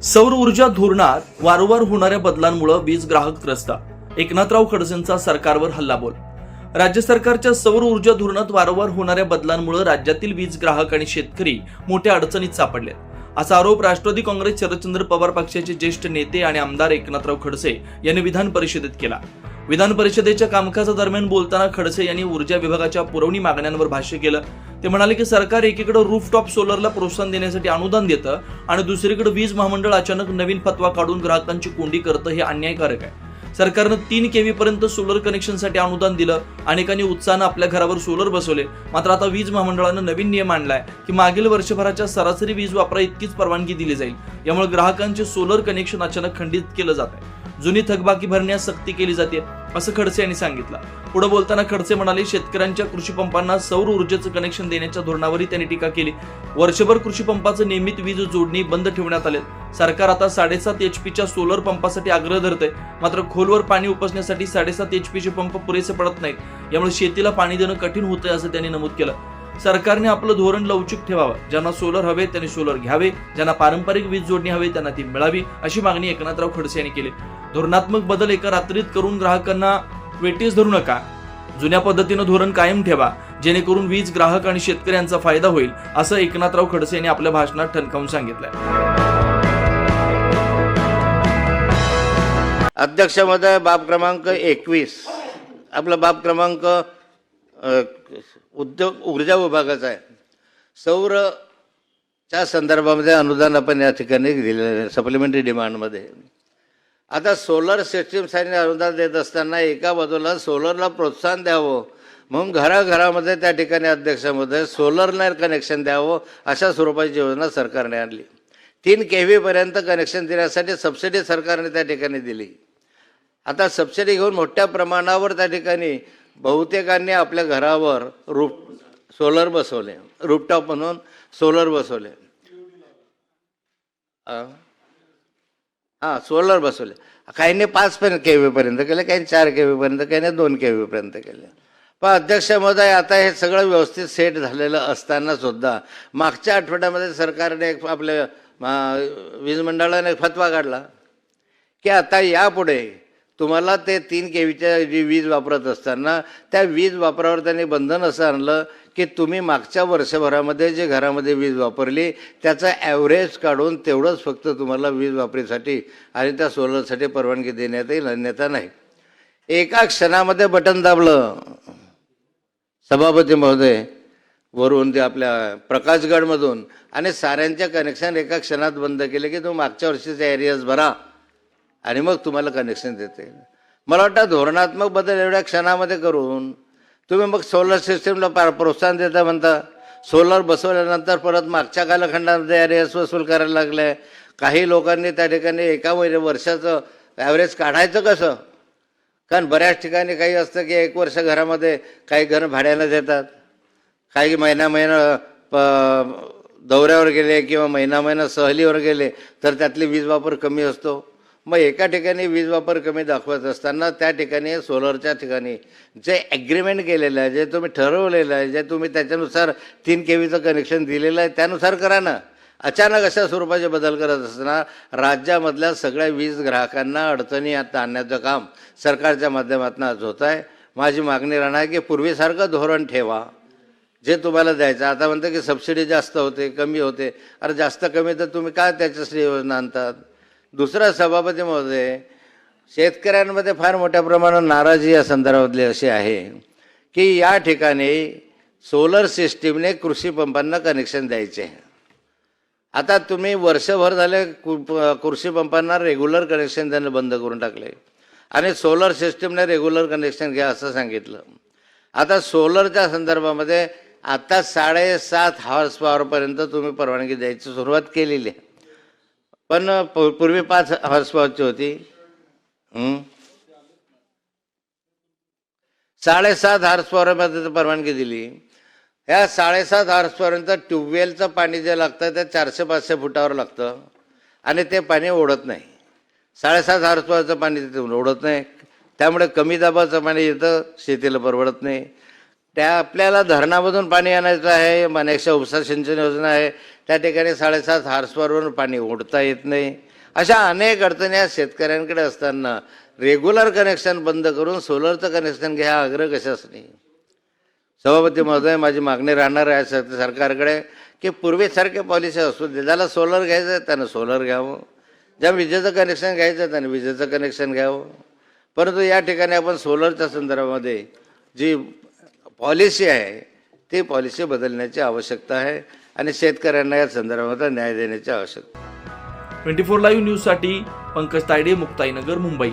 सौर ऊर्जा धोरणात वारंवार होणाऱ्या बदलांमुळे वीज ग्राहक त्रस्त. एकनाथराव खडसेंचा सरकारवर हल्लाबोल. राज्य सरकारच्या सौर ऊर्जा धोरणात वारंवार होणाऱ्या बदलांमुळे राज्यातील वीज ग्राहक आणि शेतकरी मोठ्या अडचणीत सापडले, असा आरोप राष्ट्रवादी काँग्रेस शरदचंद्र पवार पक्षाचे ज्येष्ठ नेते आणि आमदार एकनाथराव खडसे यांनी विधान परिषदेत केला. विधान परिषदेच्या कामकाजादरम्यान बोलताना खडसे यांनी ऊर्जा विभागाच्या पुरवणी मागण्यांवर भाष्य केलं. ते म्हणाले की सरकार एकीकडे रूफटॉप सोलरला प्रोत्साहन देण्यासाठी अनुदान देतं आणि दुसरीकडे वीज महामंडळ अचानक नवीन फतवा काढून ग्राहकांची कोंडी करतं, हे अन्यायकारक आहे. सरकारनं 3 kV पर्यंत सोलर कनेक्शनसाठी अनुदान दिलं. अनेकांनी उत्साहानं आपल्या घरावर सोलर बसवले. मात्र आता वीज महामंडळानं नवीन नियम आणलाय की मागील वर्षभराच्या सरासरी वीज वापरा इतकीच परवानगी दिली जाईल. यामुळे ग्राहकांचे सोलर कनेक्शन अचानक खंडित केलं जात आहे. जुनी थकबाकी भरण्यास सक्ती केली जाते, असं खडसे यांनी सांगितलं. पुढे बोलताना खडसे म्हणाले, शेतकऱ्यांच्या कृषी पंपांना सौर ऊर्जेचं कनेक्शन देण्याच्या धोरणावरही त्यांनी टीका केली. वर्षभर कृषी पंपाचं नियमित वीज जोडणी बंद ठेवण्यात आले. सरकार आता 7.5 HP सोलर पंपासाठी आग्रह धरते. मात्र खोलवर पाणी उपसण्यासाठी 7.5 HP पंप पुरेसे पडत नाहीत. यामुळे शेतीला पाणी देणं कठीण होतंय, असं त्यांनी नमूद केलं. सरकारने आपलं धोरण लवचिक ठेवावं. ज्यांना सोलर हवे त्यांनी सोलर घ्यावे, ज्यांना पारंपरिक वीज जोडणी हवी त्यांना ती मिळावी, अशी मागणी एकनाथराव खडसे यांनी केली. धोरणात्मक बदल एका रात्रीत करून ग्राहकांना वेठीस धरू नका. जुन्या पद्धतीनं धोरण कायम ठेवा, जेणेकरून वीज ग्राहक आणि शेतकऱ्यांचा फायदा होईल, असं एकनाथराव खडसे यांनी आपल्या भाषणात ठणकावून सांगितलंय. अध्यक्ष महोदय, बाब क्रमांक 21 आपला बाब क्रमांक उद्योग ऊर्जा विभागाचा आहे. सौरच्या संदर्भामध्ये अनुदान आपण या ठिकाणी दिलेलं सप्लिमेंटरी डिमांडमध्ये. आता सोलर सिस्टीमसाठी अनुदान देत असताना एका बाजूला सोलरला प्रोत्साहन द्यावं म्हणून घराघरामध्ये त्या ठिकाणी अध्यक्षामध्ये सोलरला कनेक्शन द्यावं अशा स्वरूपाची योजना सरकारने आणली. 3 kV पर्यंत कनेक्शन देण्यासाठी सबसिडी सरकारने त्या ठिकाणी दिली. आता सबसिडी घेऊन मोठ्या प्रमाणावर त्या ठिकाणी बहुतेकांनी आपल्या घरावर सोलर बसवले, रूफटॉप म्हणून सोलर बसवले. सोलर बसवले. काहींनी 5 kV पर्यंत केले, काही 4 kV पर्यंत, काही 2 kV पर्यंत केले. पण अध्यक्ष महोदय, आता हे सगळं व्यवस्थित सेट झालेलं असताना सुद्धा मागच्या आठवड्यामध्ये सरकारने आपल्या वीज मंडळाने फतवा काढला की आता यापुढे तुम्हाला ते 3 kVच्या जी वीज वापरत असताना त्या वीज वापरावर त्यांनी बंधन असं आणलं की तुम्ही मागच्या वर्षभरामध्ये जे घरामध्ये वीज वापरली त्याचा ॲव्हरेज काढून तेवढंच फक्त तुम्हाला वीज वापरीसाठी आणि त्या सोलरसाठी परवानगी देण्यात येईल, अन्यथा नाही. एका क्षणामध्ये बटन दाबलं सभापती महोदय वरून ते आपल्या प्रकाशगडमधून आणि साऱ्यांच्या कनेक्शन एका क्षणात बंद केले की तुम्ही मागच्या वर्षीचे एरियाज भरा आणि मग तुम्हाला कनेक्शन देते. मला वाटतं धोरणात्मक बदल एवढ्या क्षणामध्ये करून तुम्ही मग सोलर सिस्टीमला प्रोत्साहन देता म्हणता. सोलर बसवल्यानंतर परत मागच्या कालखंडामध्ये एरियाज वसूल करायला लागले. काही लोकांनी त्या ठिकाणी एका वर्षाचं ॲव्हरेज काढायचं कसं, कारण बऱ्याच ठिकाणी काही असतं की 1 वर्ष घरामध्ये काही घरं भाड्यानं देतात, काही महिना दौऱ्यावर गेले किंवा महिना सहलीवर गेले तर त्यातली वीज वापर कमी असतो. मग एका ठिकाणी वीज वापर कमी दाखवत असताना त्या ठिकाणी सोलरच्या ठिकाणी जे ॲग्रीमेंट केलेलं आहे, जे तुम्ही ठरवलेलं आहे, जे तुम्ही त्याच्यानुसार 3 kVचं कनेक्शन दिलेलं आहे त्यानुसार करा ना. अचानक अशा स्वरूपाचे बदल करत असताना राज्यामधल्या सगळ्या वीज ग्राहकांना अडचणी आणण्याचं काम सरकारच्या माध्यमातून आज होत आहे. माझी मागणी राहणार की पूर्वीसारखं धोरण ठेवा जे तुम्हाला द्यायचं. आता म्हणतं की सबसिडी जास्त होते, कमी होते. अरे जास्त कमी तर तुम्ही काय त्याच्यासाठी योजना आणतात. दुसरा सभापती महोदय, शेतकऱ्यांमध्ये फार मोठ्या प्रमाणात नाराजी या संदर्भातली अशी आहे की या ठिकाणी सोलर सिस्टीमने कृषी पंपांना कनेक्शन द्यायचे. आता तुम्ही वर्षभर झाले कृषी पंपांना रेग्युलर कनेक्शन देणं बंद करून टाकले आणि सोलर सिस्टीमने रेग्युलर कनेक्शन घ्या असं सांगितलं. आता सोलरच्या संदर्भामध्ये आता 7.5 HP तुम्ही परवानगी द्यायची सुरुवात केलेली आहे. पण पूर्वी 5 HP होती. 7.5 HP परवानगी दिली. ह्या 7.5 HP ट्यूबवेलचं पाणी जे लागतं ते 400-500 फुटावर लागतं आणि ते पाणी ओढत नाही. 7.5 HP पाणी तिथे ओढत नाही, त्यामुळे कमी दाबाचं पाणी येतं, शेतीला परवडत नाही. त्या आपल्याला धरणामधून पाणी आणायचं आहे, मानेक्षा उपसा सिंचन योजना आहे, त्या ठिकाणी 7.5 HP पाणी ओढता येत नाही. अशा अनेक अडचणी या शेतकऱ्यांकडे असताना रेग्युलर कनेक्शन बंद करून सोलरचं कनेक्शन घ्या हा आग्रह कशाच नाही. सभापती महोदय, माझी मागणी राहणार आहे सरकारकडे की पूर्वीसारख्या पॉलिसी असू दे. ज्याला सोलर घ्यायचं आहे त्यानं सोलर घ्यावं, ज्या विजेचं कनेक्शन घ्यायचं आहे त्यानं विजेचं कनेक्शन घ्यावं. परंतु या ठिकाणी आपण सोलरच्या संदर्भामध्ये जी पॉलिसी आहे ती पॉलिसी बदलण्याची आवश्यकता आहे आणि शेतकऱ्यांना या संदर्भात न्याय देण्याची आवश्यकता आहे. 24 लाईव्ह न्यूजसाठी पंकज तायडे, मुक्ताईनगर, मुंबई.